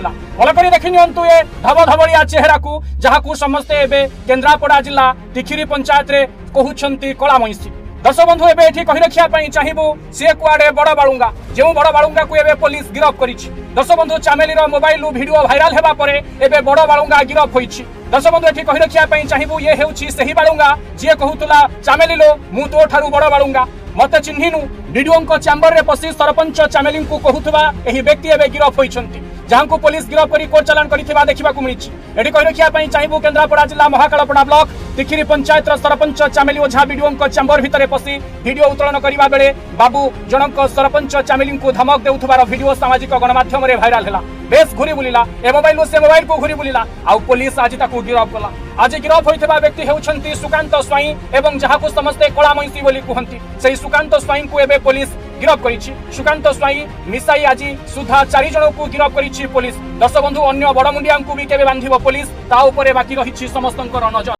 होता भल कर देखी नियंतु ए धब धबड़िया चेहरा को जहाँ को समस्ते एबे केन्द्रापड़ा जिला तिखिरी पंचायत रे कहउछंती कला मैसी। दर्शक बंधु एबे एठी कहि रखिया पई चाहिबो से कुआडे बड़ बालुंगा जेउ बड़ बालुंगा को एबे पुलिस गिरफ करिछि। दर्शक बंधु चामेली रो मोबाइल वीडियो वायरल हेबा परे एबे बड़ बालुंगा गिरफ होइछि। दर्शक बंधु एठी कहि रखिया पई चाहिबो ये हेउछि सही बालुंगा जे कहउतला चामेली लो मु तो ठारू बड़ बालुंगा मते चिन्हिनु वीडियो को चैम्बर रे पसी सरपंच चामेली को कहउतबा एही व्यक्ति एबे गिरफ होइछंती जहां को पुलिस गिरफ करी कोर्ट चालान करिथिबा देखिबा को मिलिछि। एठी कहि रखिया पई चाहिबो केन्द्रापड़ा जिला महाकालपड़ा ब्लॉक तिखिरी पंचायत सरपंच चामेली ओझा वीडियो को चैम्बर भितरे पसी वीडियो उत्तोलन करिबा बेले बाबू जनक सरपंच चामेली को धमक देउथबार वीडियो सामाजिक गणमाध्यम रे भाइराल हेला। बेस घुरी बुलिला ए मोबाइल से मोबाइल को घुरी बुलिला आ पुलिस आज ताकू गिरफ कला। आज गिरफ होइथबा व्यक्ति हेउछंती सुकांत स्वाई एवं जहां को समस्ते कला मैसी बोली कहंती सेही सुकांत स्वाई को एबे पुलिस गिरफ करिछि। सुकांत स्वाई मिसाई आज सुधा 4 जन को गिरफ करिछि पुलिस। दर्शक बंधु अन्य बड़ मुंडिया को भी केबे बांधिबो पुलिस ता ऊपर बाकी रहिछि समस्तंकर नजर।